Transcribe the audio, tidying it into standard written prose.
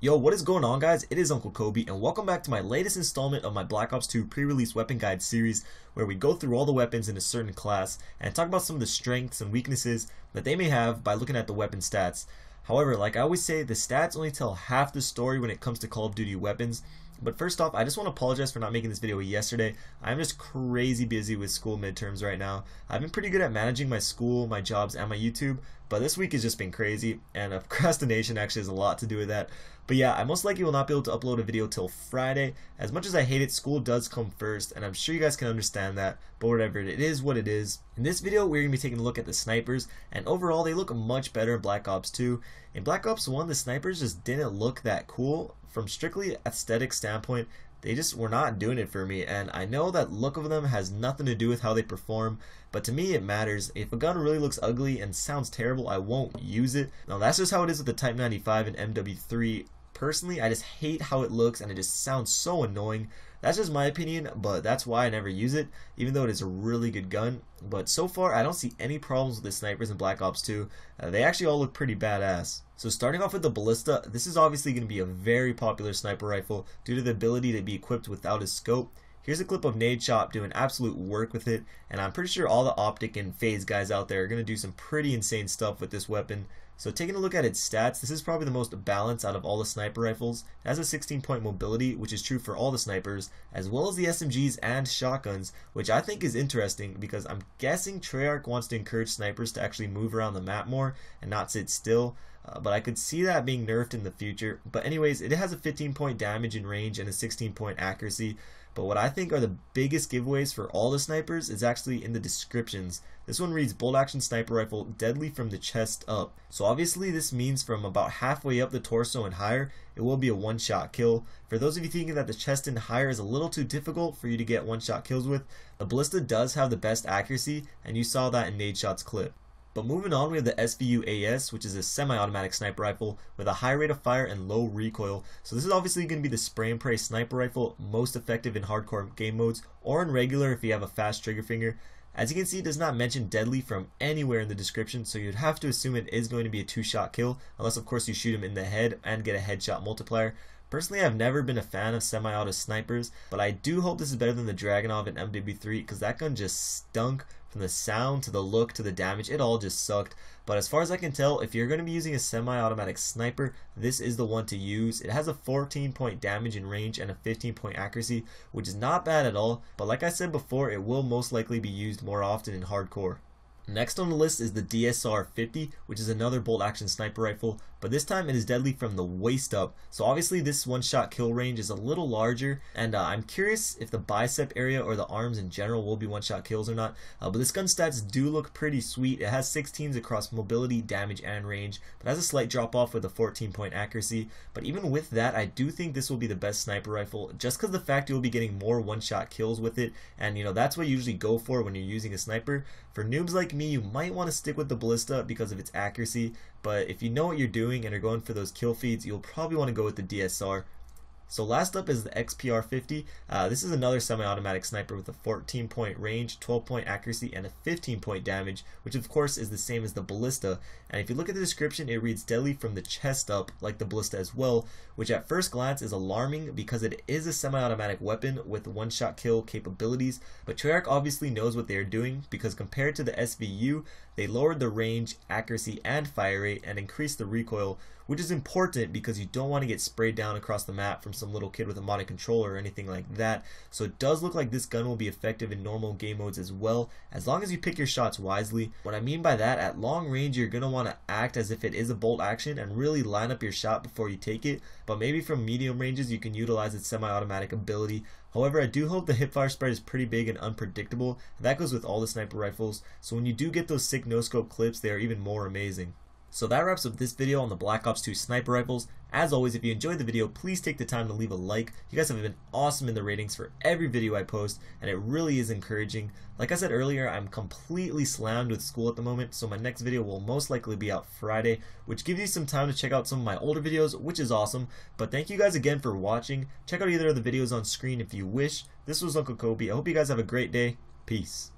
Yo, what is going on, guys? It is Uncle Kobe, and welcome back to my latest installment of my Black Ops 2 pre-release weapon guide series, where we go through all the weapons in a certain class and talk about some of the strengths and weaknesses that they may have by looking at the weapon stats. However, like I always say, the stats only tell half the story when it comes to Call of Duty weapons. But first off, I just want to apologize for not making this video yesterday. I'm just crazy busy with school midterms right now. I've been pretty good at managing my school, my jobs, and my YouTube, but this week has just been crazy, and procrastination actually has a lot to do with that. But yeah, I most likely will not be able to upload a video till Friday. As much as I hate it, school does come first, and I'm sure you guys can understand that, but whatever, it is what it is. In this video, we're going to be taking a look at the snipers, and overall, they look much better in Black Ops 2. In Black Ops 1, the snipers just didn't look that cool. From strictly aesthetic standpoint, they just were not doing it for me, and I know that look of them has nothing to do with how they perform, but to me it matters. If a gun really looks ugly and sounds terrible, I won't use it. Now that's just how it is with the Type 95 and MW3. Personally, I just hate how it looks and it just sounds so annoying. That's just my opinion, but that's why I never use it, even though it is a really good gun. But so far, I don't see any problems with the snipers in Black Ops 2. They actually all look pretty badass. So starting off with the Ballista, this is obviously going to be a very popular sniper rifle due to the ability to be equipped without a scope. Here's a clip of Nadeshot doing absolute work with it, and I'm pretty sure all the optic and phase guys out there are going to do some pretty insane stuff with this weapon. So taking a look at its stats, this is probably the most balanced out of all the sniper rifles. It has a 16-point mobility, which is true for all the snipers, as well as the SMGs and shotguns, which I think is interesting because I'm guessing Treyarch wants to encourage snipers to actually move around the map more and not sit still. But I could see that being nerfed in the future. But anyways, it has a 15-point damage in range and a 16-point accuracy. But what I think are the biggest giveaways for all the snipers is actually in the descriptions. This one reads bolt action sniper rifle, deadly from the chest up. So obviously this means from about halfway up the torso and higher, it will be a one-shot kill. For those of you thinking that the chest and higher is a little too difficult for you to get one-shot kills with, the Ballista does have the best accuracy, and you saw that in Nadeshot's clip. But moving on, we have the SVU AS, which is a semi-automatic sniper rifle with a high rate of fire and low recoil. So this is obviously going to be the spray and pray sniper rifle, most effective in hardcore game modes or in regular if you have a fast trigger finger. As you can see, it does not mention deadly from anywhere in the description, so you'd have to assume it is going to be a two-shot kill, unless of course you shoot him in the head and get a headshot multiplier. Personally, I've never been a fan of semi-auto snipers, but I do hope this is better than the Dragunov and MW3 because that gun just stunk. From the sound to the look to the damage, it all just sucked. But as far as I can tell, if you're going to be using a semi-automatic sniper, this is the one to use. It has a 14-point damage in range and a 15-point accuracy, which is not bad at all. But like I said before, it will most likely be used more often in hardcore. Next on the list is the DSR-50, which is another bolt action sniper rifle, but this time it is deadly from the waist up. So obviously this one-shot kill range is a little larger, and I'm curious if the bicep area or the arms in general will be one-shot kills or not. But this gun stats do look pretty sweet. It has 16s across mobility, damage, and range, but has a slight drop off with a 14-point accuracy. But even with that, I do think this will be the best sniper rifle, just because the fact you'll be getting more one-shot kills with it, and you know that's what you usually go for when you're using a sniper. For noobs like me, you might want to stick with the Ballista because of its accuracy, but if you know what you're doing and are going for those kill feeds, you'll probably want to go with the DSR. So last up is the XPR-50. This is another semi-automatic sniper with a 14-point range, 12-point accuracy, and a 15-point damage, which of course is the same as the Ballista. And if you look at the description, it reads deadly from the chest up, like the Ballista as well, which at first glance is alarming because it is a semi-automatic weapon with one-shot kill capabilities. But Treyarch obviously knows what they are doing because compared to the SVU, they lowered the range, accuracy, and fire rate and increased the recoil, which is important because you don't want to get sprayed down across the map from some little kid with a modded controller or anything like that. So it does look like this gun will be effective in normal game modes as well, as long as you pick your shots wisely. What I mean by that, at long range you're going to want to act as if it is a bolt action and really line up your shot before you take it, but maybe from medium ranges you can utilize its semi-automatic ability. However, I do hope the hipfire spread is pretty big and unpredictable, and that goes with all the sniper rifles, so when you do get those sick no-scope clips, they are even more amazing. So that wraps up this video on the Black Ops 2 sniper rifles. As always, if you enjoyed the video, please take the time to leave a like. You guys have been awesome in the ratings for every video I post, and it really is encouraging. Like I said earlier, I'm completely slammed with school at the moment, so my next video will most likely be out Friday, which gives you some time to check out some of my older videos, which is awesome. But thank you guys again for watching. Check out either of the videos on screen if you wish. This was Uncle Kobe. I hope you guys have a great day. Peace.